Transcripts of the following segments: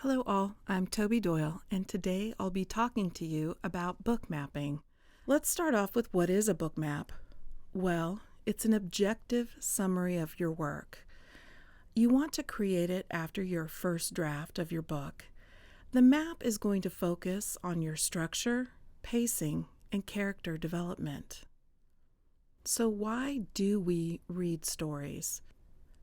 Hello all, I'm Toby Doyle, and today I'll be talking to you about book mapping. Let's start off with what is a book map. Well, it's an objective summary of your work. You want to create it after your first draft of your book. The map is going to focus on your structure, pacing, and character development. So why do we read stories?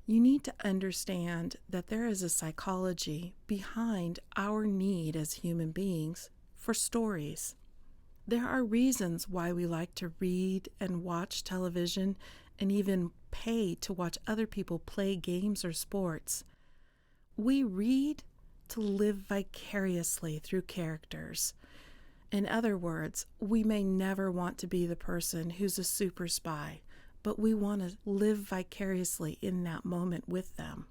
You need to understand that there is a psychology behind our need as human beings for stories. There are reasons why we like to read and watch television and even pay to watch other people play games or sports. We read to live vicariously through characters. In other words, we may never want to be the person who's a super spy, but we want to live vicariously in that moment with them.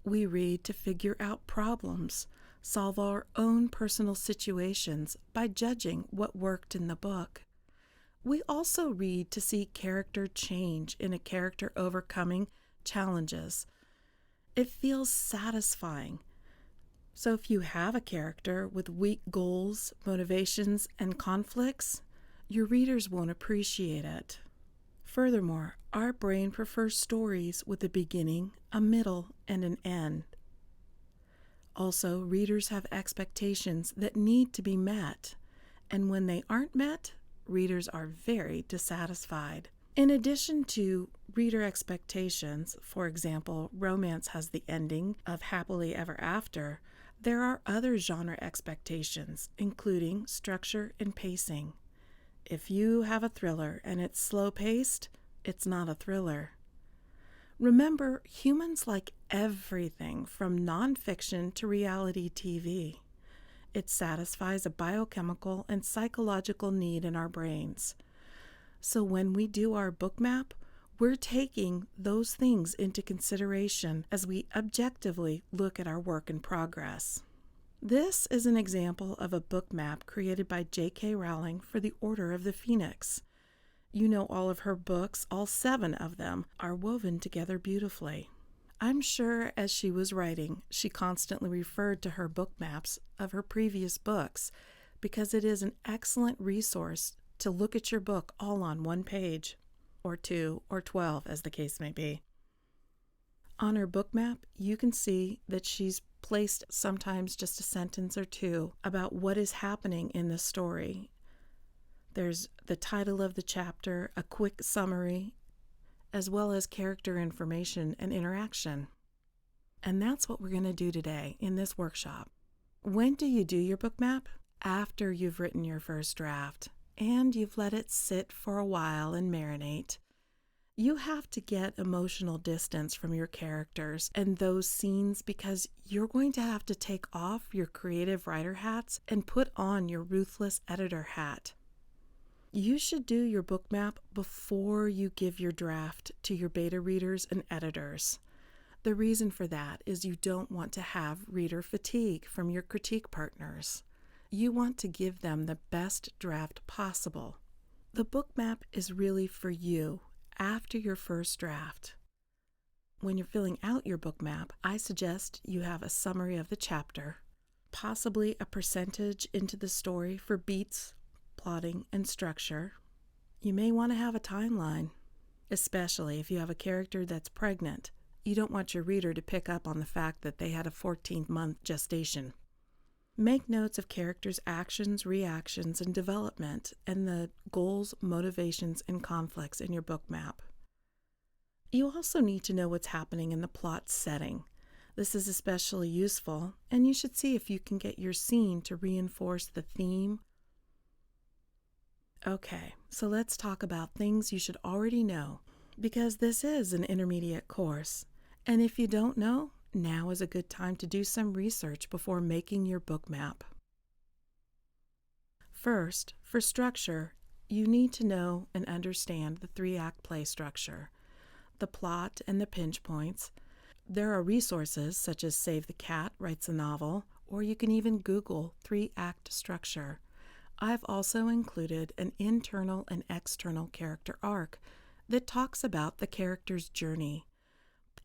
We read to figure out problems, solve our own personal situations by judging what worked in the book. We also read to see character change in a character overcoming challenges. It feels satisfying. So if you have a character with weak goals, motivations, and conflicts, your readers won't appreciate it. Furthermore, our brain prefers stories with a beginning, a middle, and an end. Also, readers have expectations that need to be met, and when they aren't met, readers are very dissatisfied. In addition to reader expectations, for example, romance has the ending of happily ever after, there are other genre expectations, including structure and pacing. If you have a thriller and it's slow-paced, it's not a thriller. Remember, humans like everything from nonfiction to reality TV. It satisfies a biochemical and psychological need in our brains. So when we do our book map, we're taking those things into consideration as we objectively look at our work in progress. This is an example of a book map created by J.K. Rowling for the Order of the Phoenix. You know all of her books, all 7 of them, are woven together beautifully. I'm sure as she was writing, she constantly referred to her book maps of her previous books because it is an excellent resource to look at your book all on one page, or 2, or 12, as the case may be. On her book map, you can see that she's placed sometimes just a sentence or 2 about what is happening in the story. There's the title of the chapter, a quick summary, as well as character information and interaction. And that's what we're going to do today in this workshop. When do you do your book map? After you've written your first draft and you've let it sit for a while and marinate. You have to get emotional distance from your characters and those scenes because you're going to have to take off your creative writer hats and put on your ruthless editor hat. You should do your book map before you give your draft to your beta readers and editors. The reason for that is you don't want to have reader fatigue from your critique partners. You want to give them the best draft possible. The book map is really for you after your first draft. When you're filling out your book map, I suggest you have a summary of the chapter, possibly a percentage into the story for beats, plotting, and structure. You may want to have a timeline, especially if you have a character that's pregnant. You don't want your reader to pick up on the fact that they had a 14-month gestation. Make notes of characters' actions, reactions, and development, and the goals, motivations, and conflicts in your book map. You also need to know what's happening in the plot setting. This is especially useful, and you should see if you can get your scene to reinforce the theme. Okay, so let's talk about things you should already know, because this is an intermediate course. And if you don't know, now is a good time to do some research before making your book map. First, for structure, you need to know and understand the 3-act play structure, the plot and the pinch points. There are resources such as Save the Cat Writes a Novel, or you can even Google 3-act structure. I've also included an internal and external character arc that talks about the character's journey.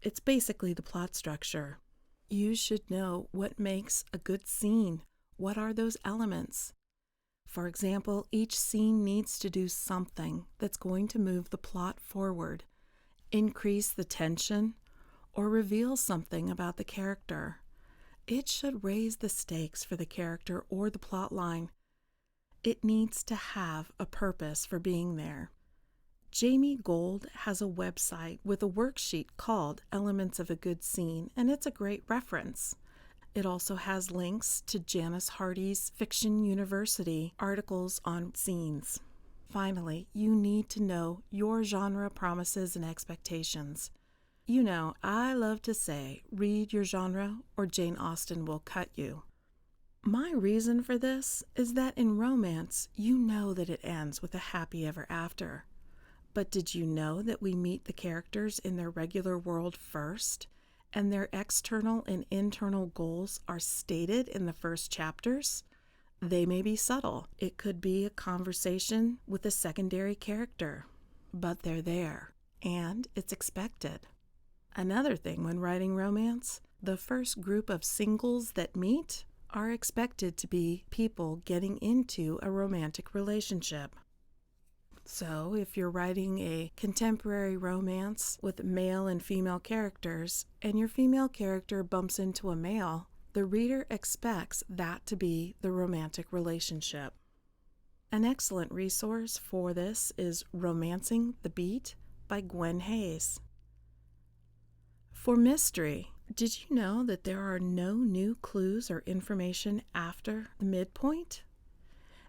It's basically the plot structure. You should know what makes a good scene. What are those elements? For example, each scene needs to do something that's going to move the plot forward, increase the tension, or reveal something about the character. It should raise the stakes for the character or the plot line. It needs to have a purpose for being there. Jamie Gold has a website with a worksheet called Elements of a Good Scene, and it's a great reference. It also has links to Janice Hardy's Fiction University articles on scenes. Finally, you need to know your genre promises and expectations. You know, I love to say, read your genre or Jane Austen will cut you. My reason for this is that in romance, you know that it ends with a happy ever after. But did you know that we meet the characters in their regular world first, and their external and internal goals are stated in the first chapters? They may be subtle. It could be a conversation with a secondary character, but they're there, and it's expected. Another thing when writing romance, the first group of singles that meet are expected to be people getting into a romantic relationship. So, if you're writing a contemporary romance with male and female characters, and your female character bumps into a male, the reader expects that to be the romantic relationship. An excellent resource for this is Romancing the Beat by Gwen Hayes. For mystery, did you know that there are no new clues or information after the midpoint?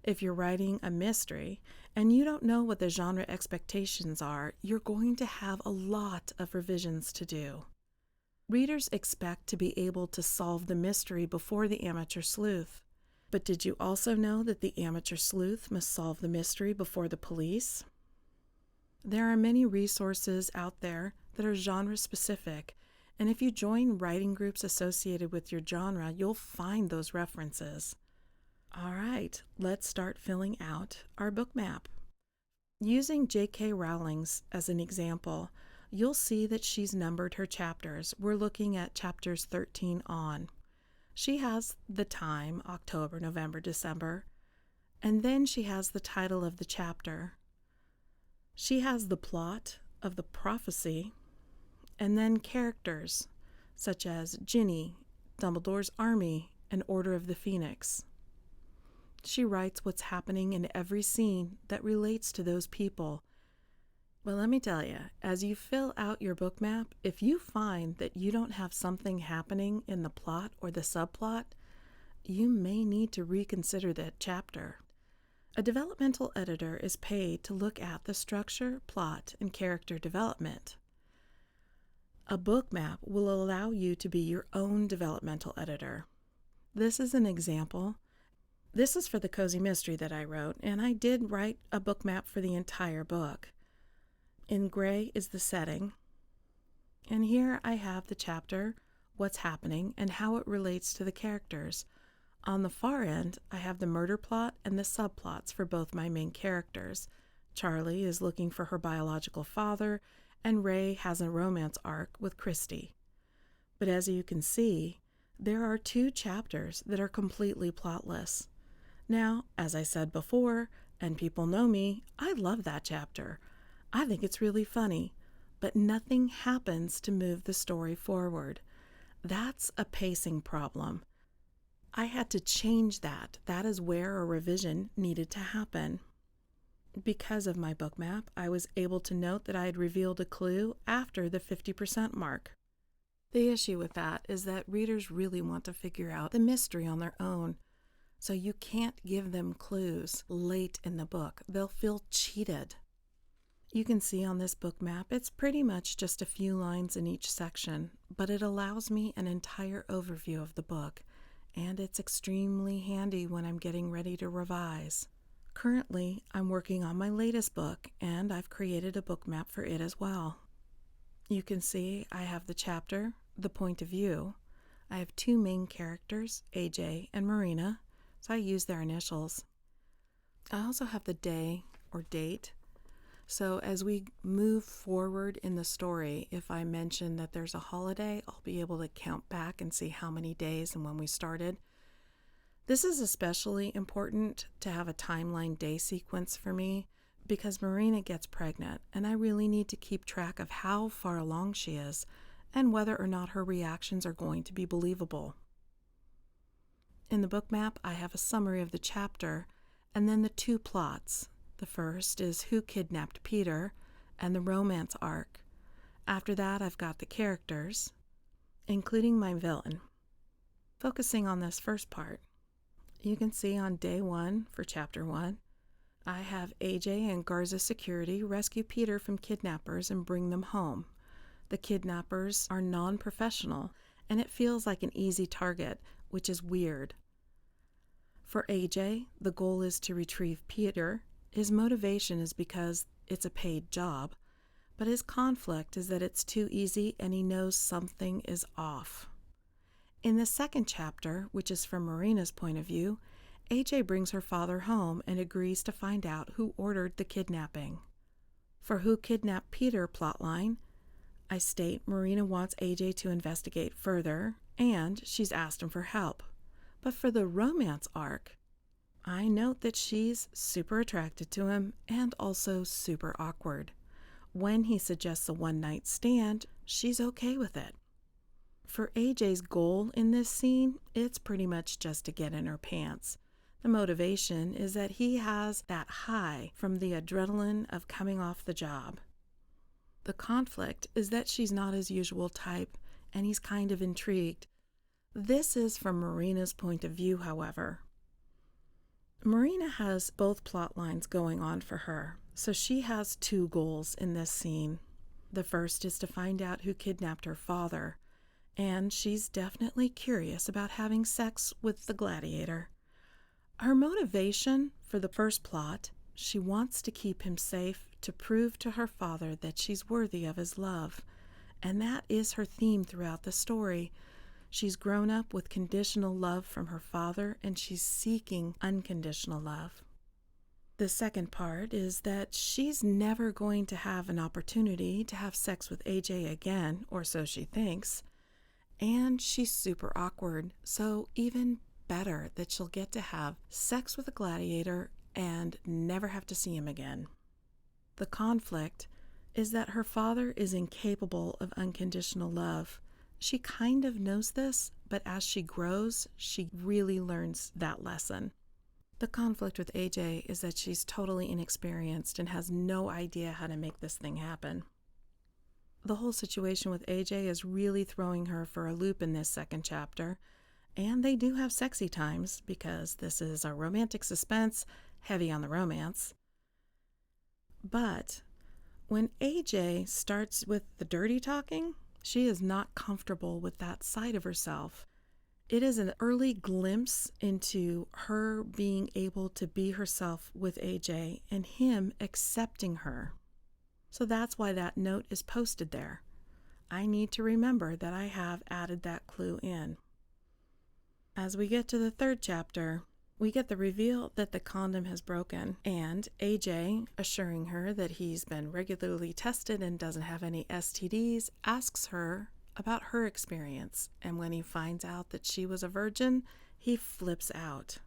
If you're writing a mystery and you don't know what the genre expectations are, you're going to have a lot of revisions to do. Readers expect to be able to solve the mystery before the amateur sleuth. But did you also know that the amateur sleuth must solve the mystery before the police? There are many resources out there that are genre-specific, and if you join writing groups associated with your genre, you'll find those references. All right, let's start filling out our book map. Using J.K. Rowling's as an example, you'll see that she's numbered her chapters. We're looking at chapters 13 on. She has the time, October, November, December, and then she has the title of the chapter. She has the plot of the prophecy, and then characters, such as Ginny, Dumbledore's Army, and Order of the Phoenix. She writes what's happening in every scene that relates to those people. But let me tell you, as you fill out your book map, if you find that you don't have something happening in the plot or the subplot, you may need to reconsider that chapter. A developmental editor is paid to look at the structure, plot, and character development. A book map will allow you to be your own developmental editor. This is an example. This is for the cozy mystery that I wrote, and I did write a book map for the entire book. In gray is the setting, and here I have the chapter, what's happening, and how it relates to the characters. On the far end, I have the murder plot and the subplots for both my main characters. Charlie is looking for her biological father, and Ray has a romance arc with Christy. But as you can see, there are 2 chapters that are completely plotless. Now, as I said before, and people know me, I love that chapter. I think it's really funny, but nothing happens to move the story forward. That's a pacing problem. I had to change that. That is where a revision needed to happen. Because of my book map, I was able to note that I had revealed a clue after the 50% mark. The issue with that is that readers really want to figure out the mystery on their own, so you can't give them clues late in the book. They'll feel cheated. You can see on this book map, it's pretty much just a few lines in each section, but it allows me an entire overview of the book, and it's extremely handy when I'm getting ready to revise. Currently, I'm working on my latest book, and I've created a book map for it as well. You can see I have the chapter, the point of view. I have 2 main characters, AJ and Marina, so I use their initials. I also have the day or date. So as we move forward in the story, if I mention that there's a holiday, I'll be able to count back and see how many days and when we started. This is especially important to have a timeline day sequence for me because Marina gets pregnant and I really need to keep track of how far along she is and whether or not her reactions are going to be believable. In the book map, I have a summary of the chapter and then the two plots. The first is who kidnapped Peter and the romance arc. After that, I've got the characters, including my villain. Focusing on this first part, you can see on day 1 for chapter 1, I have AJ and Garza Security rescue Peter from kidnappers and bring them home. The kidnappers are non-professional, and it feels like an easy target, which is weird. For AJ, the goal is to retrieve Peter. His motivation is because it's a paid job, but his conflict is that it's too easy and he knows something is off. In the second chapter, which is from Marina's point of view, AJ brings her father home and agrees to find out who ordered the kidnapping. For who kidnapped Peter plotline, I state Marina wants AJ to investigate further, and she's asked him for help. But for the romance arc, I note that she's super attracted to him and also super awkward. When he suggests a one-night stand, she's okay with it. For AJ's goal in this scene, it's pretty much just to get in her pants. The motivation is that he has that high from the adrenaline of coming off the job. The conflict is that she's not his usual type, and he's kind of intrigued. This is from Marina's point of view, however. Marina has both plot lines going on for her, so she has two goals in this scene. The first is to find out who kidnapped her father, and she's definitely curious about having sex with the gladiator. Her motivation for the first plot, she wants to keep him safe to prove to her father that she's worthy of his love, and that is her theme throughout the story. She's grown up with conditional love from her father, and she's seeking unconditional love. The second part is that she's never going to have an opportunity to have sex with AJ again, or so she thinks, and she's super awkward, so even better that she'll get to have sex with a gladiator and never have to see him again. The conflict is that her father is incapable of unconditional love. She kind of knows this, but as she grows, she really learns that lesson. The conflict with AJ is that she's totally inexperienced and has no idea how to make this thing happen. The whole situation with AJ is really throwing her for a loop in this second chapter, and they do have sexy times because this is a romantic suspense, heavy on the romance. But when AJ starts with the dirty talking, she is not comfortable with that side of herself. It is an early glimpse into her being able to be herself with AJ and him accepting her. So that's why that note is posted there. I need to remember that I have added that clue in. As we get to the third chapter, we get the reveal that the condom has broken, and AJ, assuring her that he's been regularly tested and doesn't have any STDs, asks her about her experience, and when he finds out that she was a virgin, he flips out.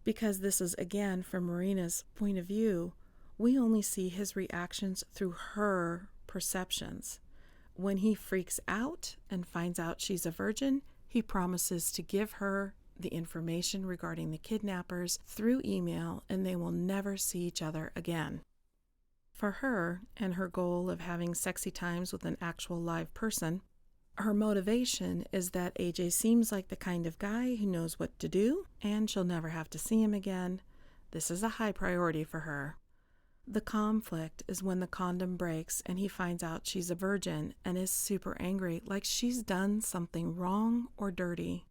Because this is again from Marina's point of view, we only see his reactions through her perceptions. When he freaks out and finds out she's a virgin, he promises to give her the information regarding the kidnappers through email, and they will never see each other again. For her, and her goal of having sexy times with an actual live person, her motivation is that AJ seems like the kind of guy who knows what to do, and she'll never have to see him again. This is a high priority for her. The conflict is when the condom breaks and he finds out she's a virgin and is super angry, like she's done something wrong or dirty.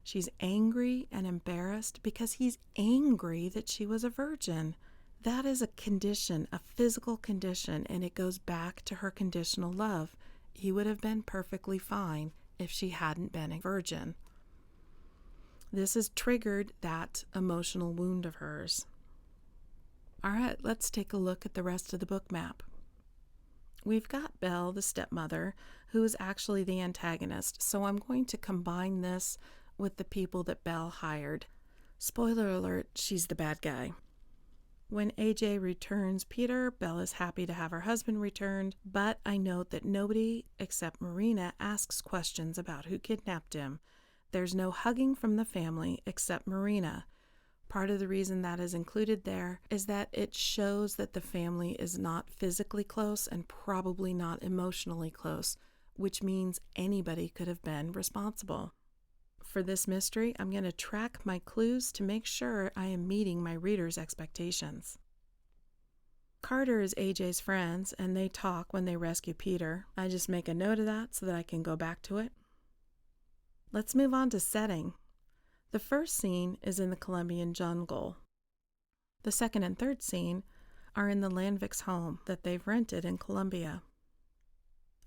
She's angry and embarrassed because he's angry that she was a virgin. That is a condition, a physical condition, and it goes back to her conditional love. He would have been perfectly fine if she hadn't been a virgin. This has triggered that emotional wound of hers. All right, let's take a look at the rest of the book map. We've got Belle, the stepmother, who is actually the antagonist, so I'm going to combine this with the people that Belle hired. Spoiler alert, she's the bad guy. When AJ returns Peter, Belle is happy to have her husband returned, but I note that nobody except Marina asks questions about who kidnapped him. There's no hugging from the family except Marina. Part of the reason that is included there is that it shows that the family is not physically close and probably not emotionally close, which means anybody could have been responsible. For this mystery, I'm going to track my clues to make sure I am meeting my reader's expectations. Carter is AJ's friends, and they talk when they rescue Peter. I just make a note of that so that I can go back to it. Let's move on to setting. The first scene is in the Colombian jungle. The second and third scene are in the Landvik's home that they've rented in Colombia.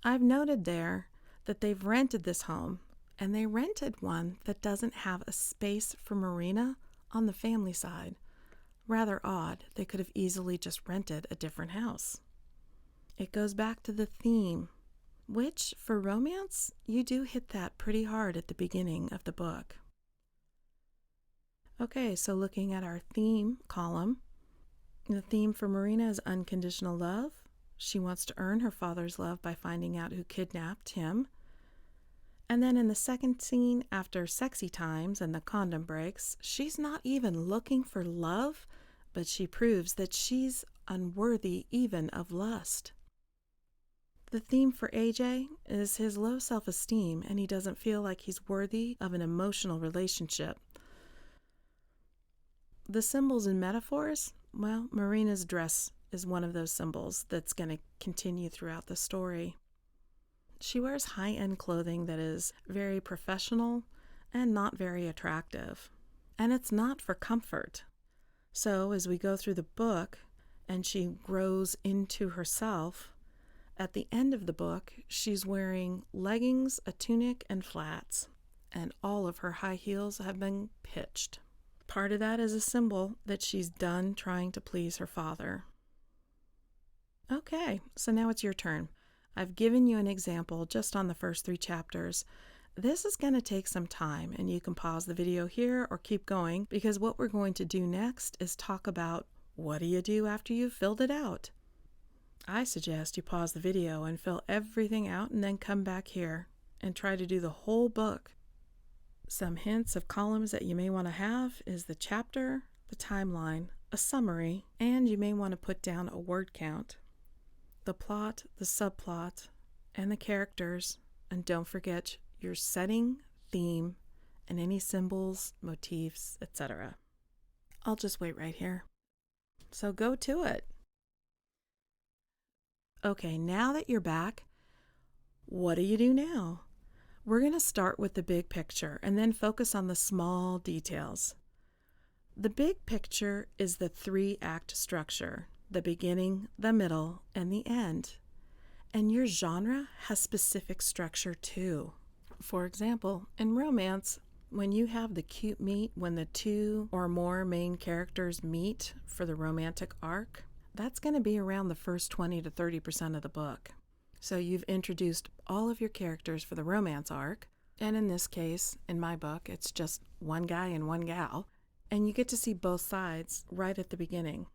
I've noted there that they've rented this home, and they rented one that doesn't have a space for Marina on the family side. Rather odd. They could have easily just rented a different house. It goes back to the theme, which, for romance, you do hit that pretty hard at the beginning of the book. Okay, so looking at our theme column, the theme for Marina is unconditional love. She wants to earn her father's love by finding out who kidnapped him. And then in the second scene, after sexy times and the condom breaks, she's not even looking for love, but she proves that she's unworthy even of lust. The theme for AJ is his low self-esteem, and he doesn't feel like he's worthy of an emotional relationship. The symbols and metaphors, well, Marina's dress is one of those symbols that's going to continue throughout the story. She wears high-end clothing that is very professional and not very attractive. And it's not for comfort. So as we go through the book and she grows into herself, at the end of the book, she's wearing leggings, a tunic, and flats. And all of her high heels have been pitched. Part of that is a symbol that she's done trying to please her father. Okay, so now it's your turn. I've given you an example just on the first 3 chapters. This is going to take some time, and you can pause the video here or keep going, because what we're going to do next is talk about what do you do after you've filled it out. I suggest you pause the video and fill everything out and then come back here and try to do the whole book. Some hints of columns that you may want to have is the chapter, the timeline, a summary, and you may want to put down a word count. The plot, the subplot, and the characters, and don't forget your setting, theme, and any symbols, motifs, etc. I'll just wait right here. So go to it. Okay, now that you're back, what do you do now? We're going to start with the big picture and then focus on the small details. The big picture is the 3-act structure, the beginning, the middle, and the end. And your genre has specific structure too. For example, in romance, when you have the cute meet, when the 2 or more main characters meet for the romantic arc, that's going to be around the first 20 to 30% of the book. So you've introduced all of your characters for the romance arc, and in this case, in my book, it's just one guy and one gal, and you get to see both sides right at the beginning.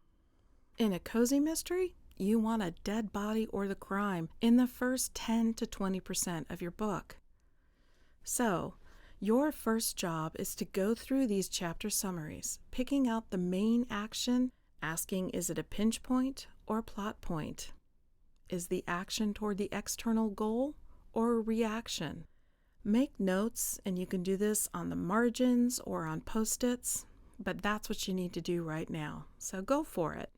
In a cozy mystery, you want a dead body or the crime in the first 10 to 20% of your book. So, your first job is to go through these chapter summaries, picking out the main action, asking is it a pinch point or plot point? Is the action toward the external goal or a reaction? Make notes, and you can do this on the margins or on post-its, but that's what you need to do right now. So go for it.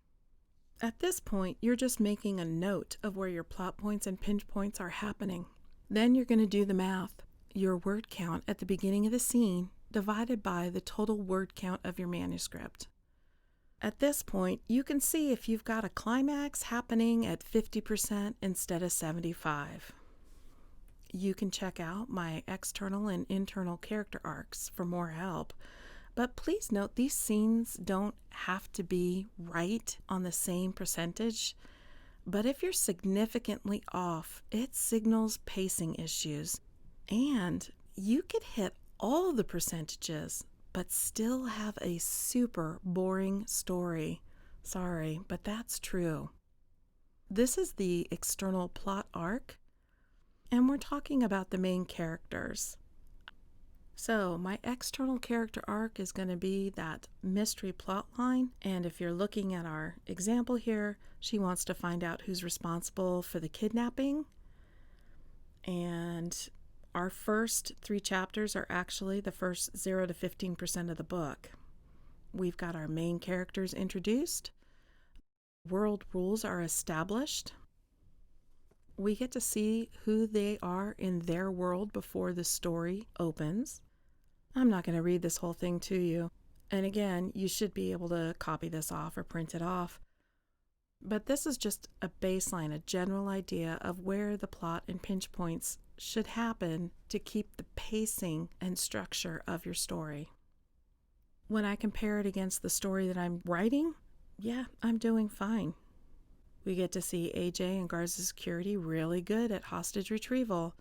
At this point, you're just making a note of where your plot points and pinch points are happening. Then you're going to do the math. Your word count at the beginning of the scene divided by the total word count of your manuscript. At this point, you can see if you've got a climax happening at 50% instead of 75%. You can check out my external and internal character arcs for more help, But please note, these scenes don't have to be right on the same percentage. But if you're significantly off, it signals pacing issues. And you could hit all the percentages, but still have a super boring story. Sorry, but that's true. This is the external plot arc, and we're talking about the main characters. So my external character arc is going to be that mystery plot line. And if you're looking at our example here, she wants to find out who's responsible for the kidnapping. And our first 3 chapters are actually the first 0 to 15% of the book. We've got our main characters introduced. World rules are established. We get to see who they are in their world before the story opens. I'm not going to read this whole thing to you. And again, you should be able to copy this off or print it off. But this is just a baseline, a general idea of where the plot and pinch points should happen to keep the pacing and structure of your story. When I compare it against the story that I'm writing, yeah, I'm doing fine. We get to see AJ and Garza's security really good at hostage retrieval.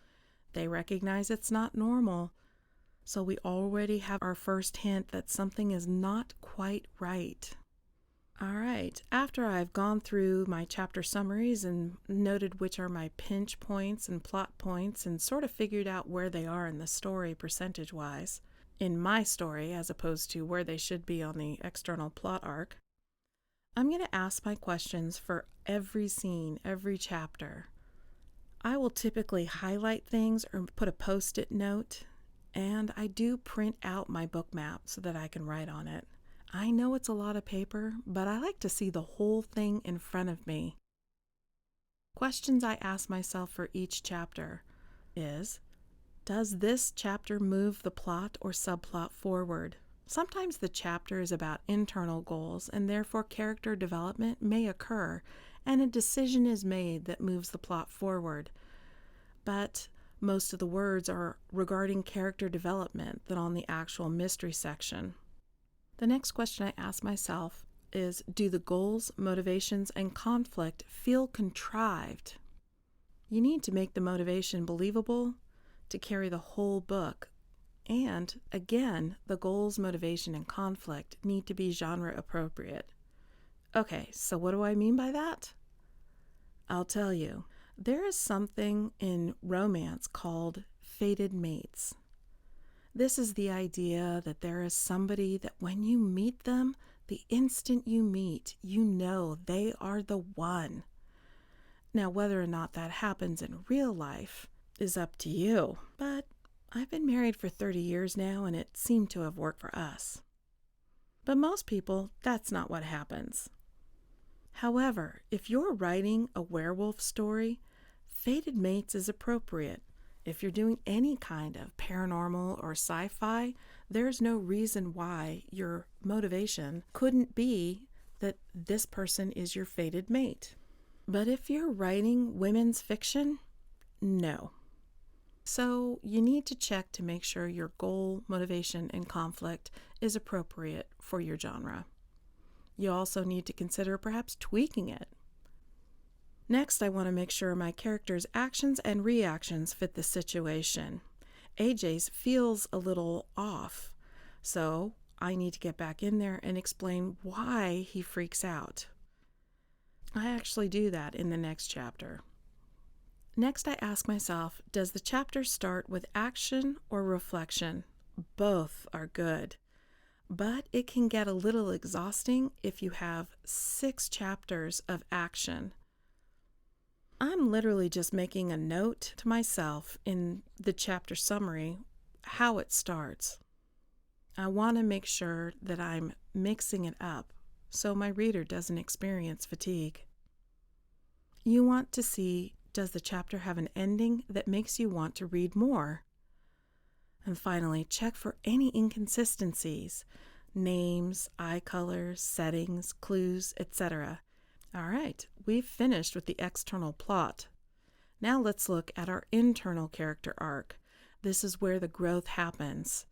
They recognize it's not normal. So we already have our first hint that something is not quite right. All right, after I've gone through my chapter summaries and noted which are my pinch points and plot points and sort of figured out where they are in the story percentage-wise, in my story as opposed to where they should be on the external plot arc, I'm going to ask my questions for every scene, every chapter. I will typically highlight things or put a post-it note, and I do print out my book map so that I can write on it. I know it's a lot of paper, but I like to see the whole thing in front of me. Questions I ask myself for each chapter is, does this chapter move the plot or subplot forward? Sometimes the chapter is about internal goals, and therefore character development may occur, and a decision is made that moves the plot forward. But most of the words are regarding character development than on the actual mystery section. The next question I ask myself is, do the goals, motivations, and conflict feel contrived? You need to make the motivation believable to carry the whole book. And again, the goals, motivation, and conflict need to be genre appropriate. Okay, so what do I mean by that? I'll tell you. There is something in romance called fated mates. This is the idea that there is somebody that when you meet them, the instant you meet, you know they are the one. Now, whether or not that happens in real life is up to you, but I've been married for 30 years now, and it seemed to have worked for us. But most people, that's not what happens. However, if you're writing a werewolf story, fated mates is appropriate. If you're doing any kind of paranormal or sci-fi, there's no reason why your motivation couldn't be that this person is your fated mate. But if you're writing women's fiction, no. So you need to check to make sure your goal, motivation, and conflict is appropriate for your genre. You also need to consider perhaps tweaking it. Next, I want to make sure my character's actions and reactions fit the situation. AJ's feels a little off, so I need to get back in there and explain why he freaks out. I actually do that in the next chapter. Next, I ask myself, does the chapter start with action or reflection? Both are good, but it can get a little exhausting if you have 6 chapters of action. I'm literally just making a note to myself in the chapter summary how it starts. I want to make sure that I'm mixing it up so my reader doesn't experience fatigue. You want to see, does the chapter have an ending that makes you want to read more? And finally, check for any inconsistencies, names, eye colors, settings, clues, etc. All right, we've finished with the external plot. Now let's look at our internal character arc. This is where the growth happens.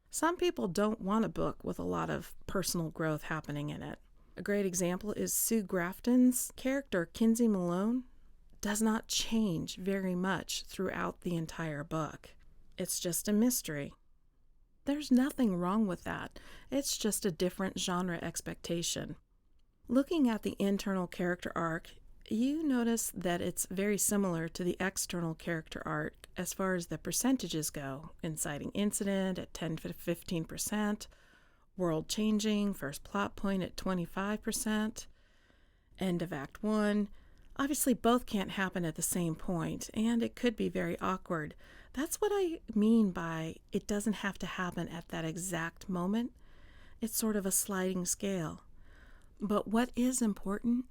Some people don't want a book with a lot of personal growth happening in it. A great example is Sue Grafton's character, Kinsey Malone, does not change very much throughout the entire book. It's just a mystery. There's nothing wrong with that. It's just a different genre expectation. Looking at the internal character arc, you notice that it's very similar to the external character arc as far as the percentages go. Inciting incident at 10 to 15%, world changing, first plot point at 25%, end of Act 1. Obviously, both can't happen at the same point, and it could be very awkward. That's what I mean by it doesn't have to happen at that exact moment. It's sort of a sliding scale. But what is important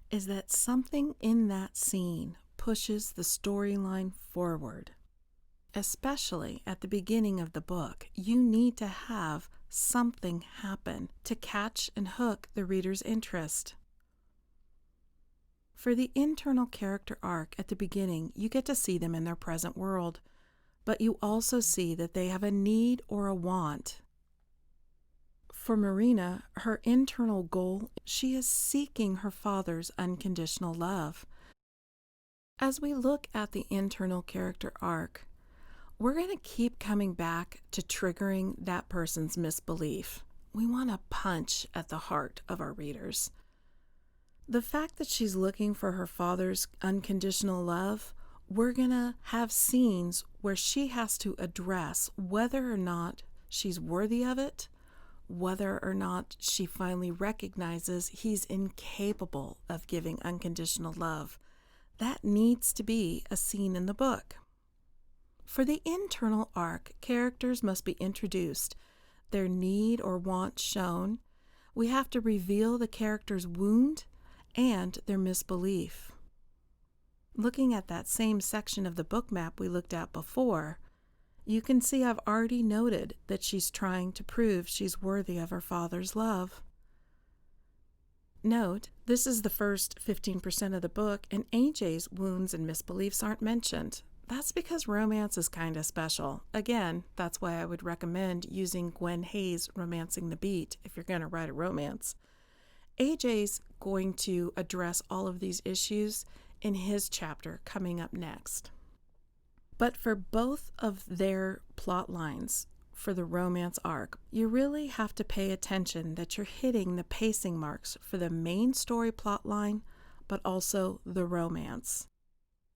is that something in that scene pushes the storyline forward. Especially at the beginning of the book, you need to have something happen to catch and hook the reader's interest. For the internal character arc at the beginning, you get to see them in their present world, but you also see that they have a need or a want. For Marina, her internal goal, she is seeking her father's unconditional love. As we look at the internal character arc, we're going to keep coming back to triggering that person's misbelief. We want to punch at the heart of our readers. The fact that she's looking for her father's unconditional love, we're going to have scenes where she has to address whether or not she's worthy of it, whether or not she finally recognizes he's incapable of giving unconditional love. That needs to be a scene in the book. For the internal arc, characters must be introduced, their need or want shown. We have to reveal the character's wound and their misbelief. Looking at that same section of the book map we looked at before, you can see I've already noted that she's trying to prove she's worthy of her father's love. Note, this is the first 15% of the book, and AJ's wounds and misbeliefs aren't mentioned. That's because romance is kind of special. Again, that's why I would recommend using Gwen Hayes' Romancing the Beat if you're going to write a romance. AJ's going to address all of these issues in his chapter coming up next. But for both of their plot lines, for the romance arc, you really have to pay attention that you're hitting the pacing marks for the main story plot line, but also the romance.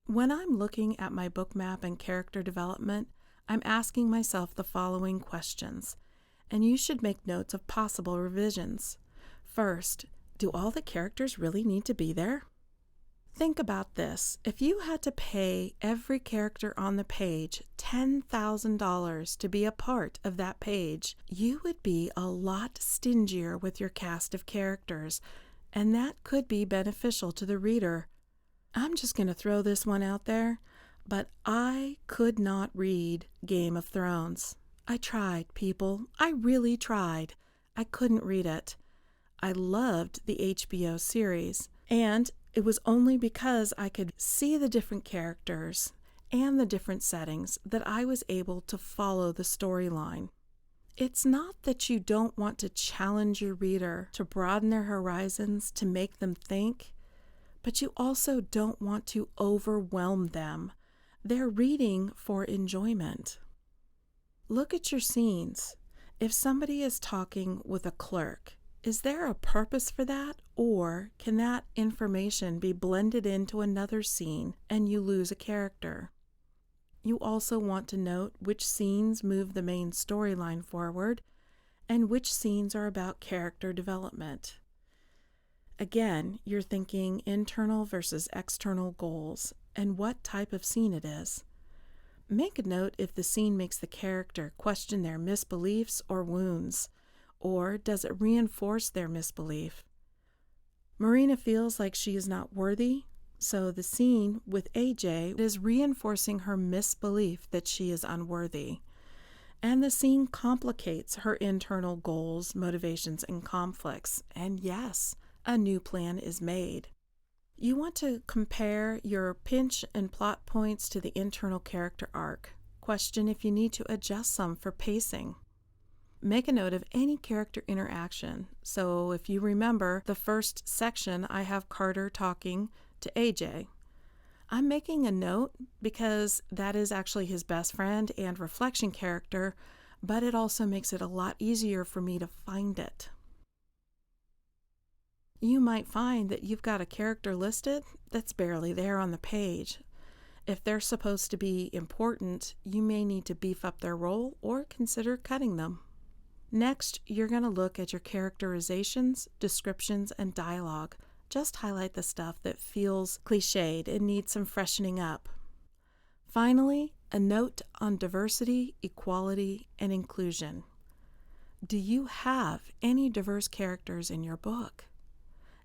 When I'm looking at my book map and character development, I'm asking myself the following questions, and you should make notes of possible revisions. First, do all the characters really need to be there? Think about this. If you had to pay every character on the page $10,000 to be a part of that page, you would be a lot stingier with your cast of characters, and that could be beneficial to the reader. I'm just going to throw this one out there, but I could not read Game of Thrones. I tried, people. I really tried. I couldn't read it. I loved the HBO series, and it was only because I could see the different characters and the different settings that I was able to follow the storyline. It's not that you don't want to challenge your reader to broaden their horizons, to make them think, but you also don't want to overwhelm them. They're reading for enjoyment. Look at your scenes. If somebody is talking with a clerk, is there a purpose for that, or can that information be blended into another scene and you lose a character? You also want to note which scenes move the main storyline forward and which scenes are about character development. Again, you're thinking internal versus external goals and what type of scene it is. Make a note if the scene makes the character question their misbeliefs or wounds. Or does it reinforce their misbelief? Marina feels like she is not worthy, so the scene with AJ is reinforcing her misbelief that she is unworthy. And the scene complicates her internal goals, motivations, and conflicts. And yes, a new plan is made. You want to compare your pinch and plot points to the internal character arc. Question if you need to adjust some for pacing. make a note of any character interaction. So if you remember the first section, I have Carter talking to AJ. I'm making a note because that is actually his best friend and reflection character, but it also makes it a lot easier for me to find it. You might find that you've got a character listed that's barely there on the page. If they're supposed to be important, you may need to beef up their role or consider cutting them. Next, you're going to look at your characterizations, descriptions, and dialogue. Just highlight the stuff that feels cliched and needs some freshening up. Finally, a note on diversity, equality, and inclusion. Do you have any diverse characters in your book?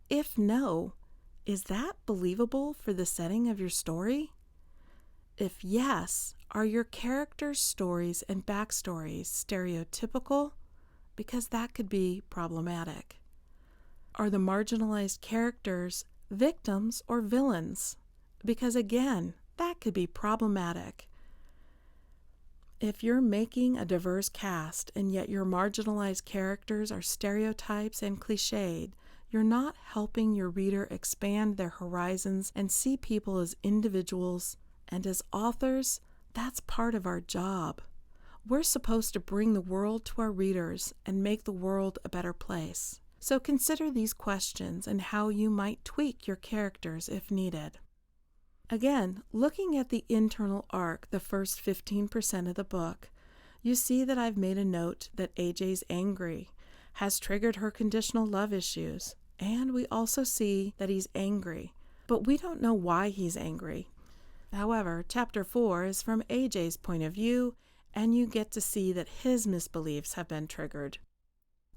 If no, is that believable for the setting of your story? If yes, are your characters' stories and backstories stereotypical? Because that could be problematic. Are the marginalized characters victims or villains? Because again, that could be problematic. If you're making a diverse cast and yet your marginalized characters are stereotypes and cliched, you're not helping your reader expand their horizons and see people as individuals. And as authors, that's part of our job. We're supposed to bring the world to our readers and make the world a better place. So consider these questions and how you might tweak your characters if needed. Again, looking at the internal arc, the first 15% of the book, you see that I've made a note that AJ's angry, has triggered her conditional love issues, and we also see that he's angry, but we don't know why he's angry. However, Chapter 4 is from AJ's point of view, and you get to see that his misbeliefs have been triggered.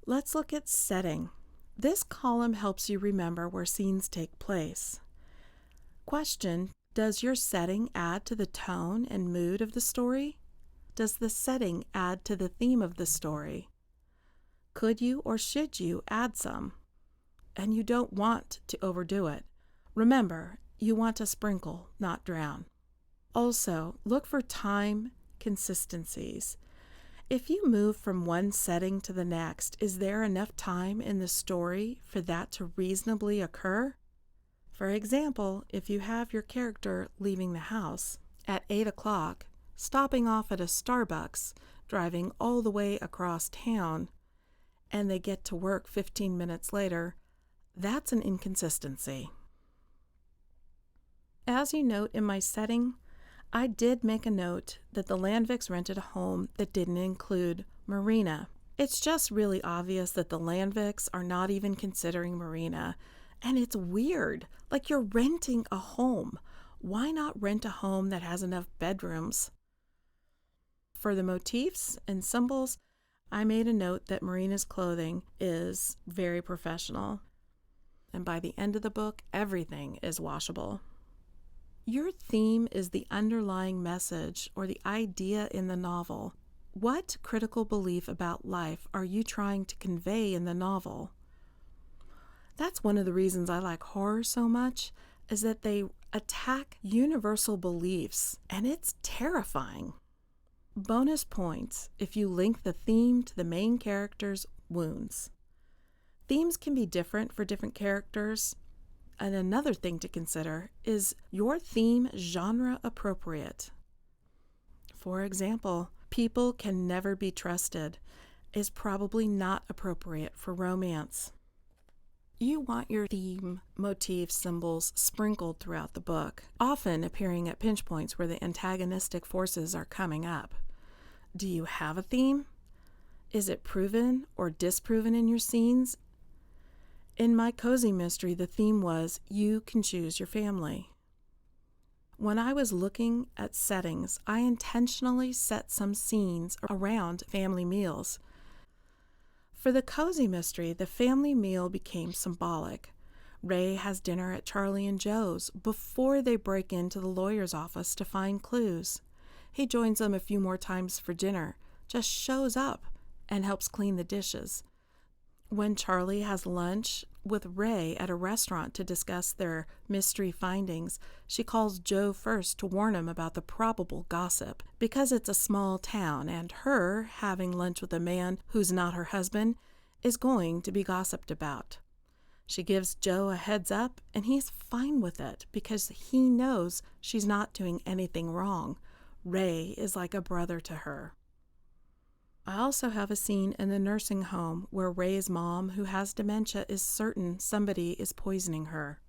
Let's look at setting. This column helps you remember where scenes take place. Question: does your setting add to the tone and mood of the story? Does the setting add to the theme of the story? Could you or should you add some? And you don't want to overdo it. Remember, you want to sprinkle, not drown. Also, look for time consistencies. If you move from one setting to the next, is there enough time in the story for that to reasonably occur? For example, if you have your character leaving the house at 8 o'clock, stopping off at a Starbucks, driving all the way across town, and they get to work 15 minutes later, that's an inconsistency. As you note in my setting, I did make a note that the Landviks rented a home that didn't include Marina. It's just really obvious that the Landviks are not even considering Marina, and it's weird. Like, you're renting a home. Why not rent a home that has enough bedrooms? For the motifs and symbols, I made a note that Marina's clothing is very professional. And by the end of the book, everything is washable. Your theme is the underlying message or the idea in the novel. What critical belief about life are you trying to convey in the novel? That's one of the reasons I like horror so much, is that they attack universal beliefs, and it's terrifying. Bonus points if you link the theme to the main character's wounds. Themes can be different for different characters. And another thing to consider is your theme genre appropriate. For example, people can never be trusted is probably not appropriate for romance. You want your theme, motifs, symbols sprinkled throughout the book, often appearing at pinch points where the antagonistic forces are coming up. Do you have a theme? Is it proven or disproven in your scenes? In my cozy mystery, the theme was, you can choose your family. When I was looking at settings, I intentionally set some scenes around family meals. For the cozy mystery, the family meal became symbolic. Ray has dinner at Charlie and Joe's before they break into the lawyer's office to find clues. He joins them a few more times for dinner, just shows up and helps clean the dishes. When Charlie has lunch with Ray at a restaurant to discuss their mystery findings, she calls Joe first to warn him about the probable gossip, because it's a small town and her having lunch with a man who's not her husband is going to be gossiped about. She gives Joe a heads up, and he's fine with it because he knows she's not doing anything wrong. Ray is like a brother to her. I also have a scene in the nursing home where Ray's mom, who has dementia, is certain somebody is poisoning her.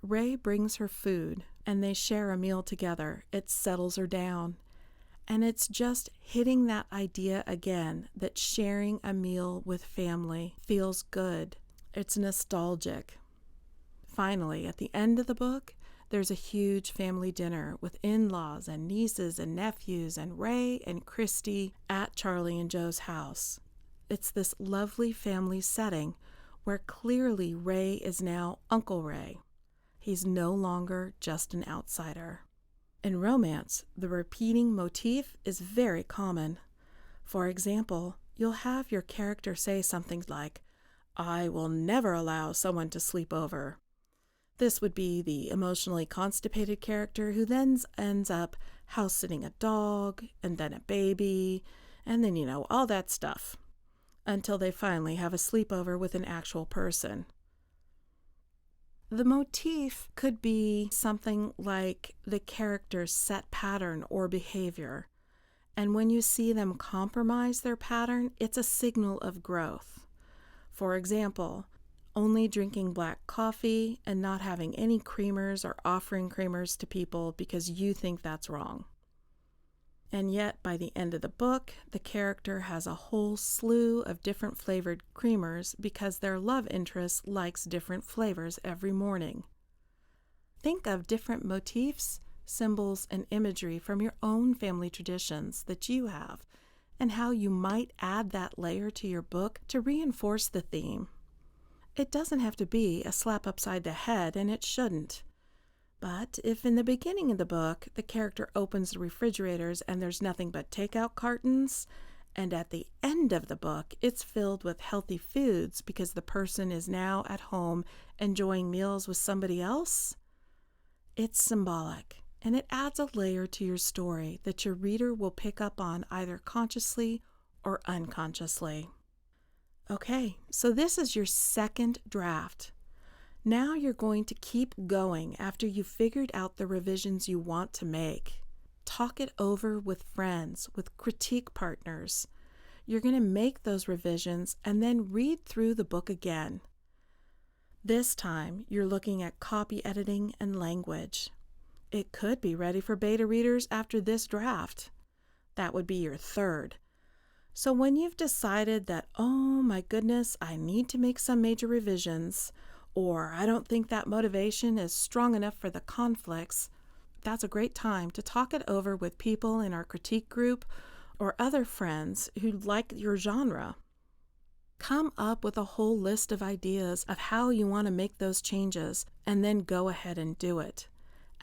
Ray brings her food, and they share a meal together. It settles her down. And it's just hitting that idea again that sharing a meal with family feels good. It's nostalgic. Finally, at the end of the book, there's a huge family dinner with in-laws and nieces and nephews and Ray and Christy at Charlie and Joe's house. It's this lovely family setting where clearly Ray is now Uncle Ray. He's no longer just an outsider. In romance, the repeating motif is very common. For example, you'll have your character say something like, "I will never allow someone to sleep over." This would be the emotionally constipated character who then ends up house-sitting a dog, and then a baby, and then, all that stuff, until they finally have a sleepover with an actual person. The motif could be something like the character's set pattern or behavior, and when you see them compromise their pattern, it's a signal of growth. For example, only drinking black coffee and not having any creamers or offering creamers to people because you think that's wrong. And yet, by the end of the book, the character has a whole slew of different flavored creamers because their love interest likes different flavors every morning. Think of different motifs, symbols, and imagery from your own family traditions that you have, and how you might add that layer to your book to reinforce the theme. It doesn't have to be a slap upside the head, and it shouldn't. But if in the beginning of the book, the character opens the refrigerators and there's nothing but takeout cartons, and at the end of the book, it's filled with healthy foods because the person is now at home enjoying meals with somebody else, it's symbolic, and it adds a layer to your story that your reader will pick up on either consciously or unconsciously. Okay, so this is your second draft. Now you're going to keep going after you've figured out the revisions you want to make. Talk it over with friends, with critique partners. You're going to make those revisions and then read through the book again. This time, you're looking at copy editing and language. It could be ready for beta readers after this draft. That would be your third. So when you've decided that, oh my goodness, I need to make some major revisions, or I don't think that motivation is strong enough for the conflicts, that's a great time to talk it over with people in our critique group or other friends who like your genre. Come up with a whole list of ideas of how you want to make those changes, and then go ahead and do it.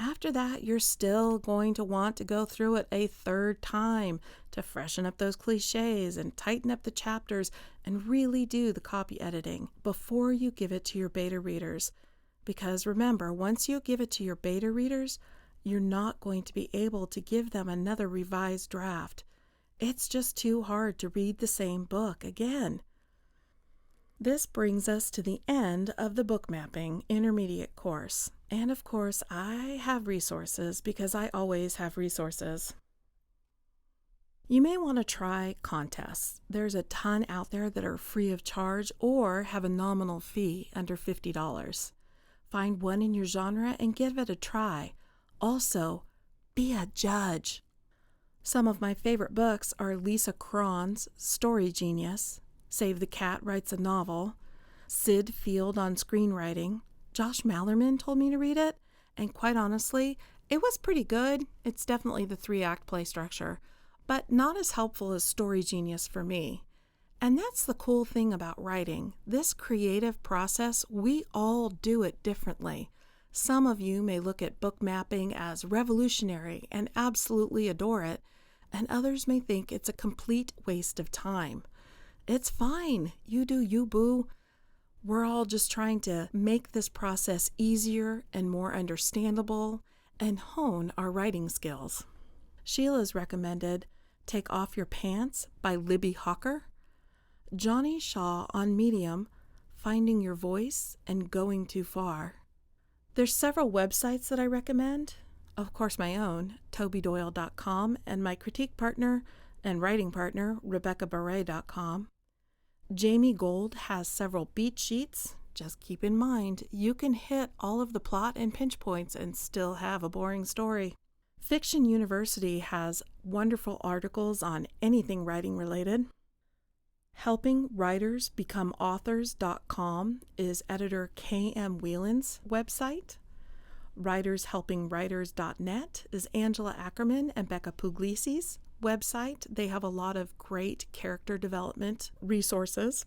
After that, you're still going to want to go through it a third time to freshen up those cliches and tighten up the chapters and really do the copy editing before you give it to your beta readers. Because remember, once you give it to your beta readers, you're not going to be able to give them another revised draft. It's just too hard to read the same book again. This brings us to the end of the book mapping intermediate course. And of course, I have resources because I always have resources. You may want to try contests. There's a ton out there that are free of charge or have a nominal fee under $50. Find one in your genre and give it a try. Also, be a judge. Some of my favorite books are Lisa Cron's Story Genius, Save the Cat Writes a Novel, Sid Field on Screenwriting. Josh Mallerman told me to read it, and quite honestly, it was pretty good. It's definitely the 3-act play structure, but not as helpful as Story Genius for me. And that's the cool thing about writing. This creative process, we all do it differently. Some of you may look at book mapping as revolutionary and absolutely adore it, and others may think it's a complete waste of time. It's fine. You do you, boo. We're all just trying to make this process easier and more understandable and hone our writing skills. Sheila's recommended Take Off Your Pants by Libby Hawker. Johnny Shaw on Medium, Finding Your Voice and Going Too Far. There's several websites that I recommend. Of course, my own, tobydoyle.com, and my critique partner and writing partner, RebeccaBaret.com. Jamie Gold has several beat sheets. Just keep in mind, you can hit all of the plot and pinch points and still have a boring story. Fiction University has wonderful articles on anything writing related. HelpingWritersBecomeAuthors.com is editor K.M. Whelan's website. WritersHelpingWriters.net is Angela Ackerman and Becca Puglisi's website. They have a lot of great character development resources.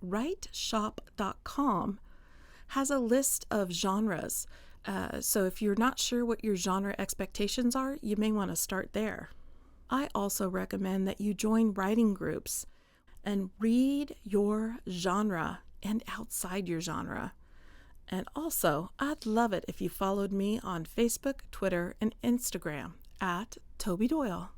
WriteShop.com has a list of genres. So if you're not sure what your genre expectations are, you may want to start there. I also recommend that you join writing groups and read your genre and outside your genre. And also, I'd love it if you followed me on Facebook, Twitter, and Instagram at Toby Doyle.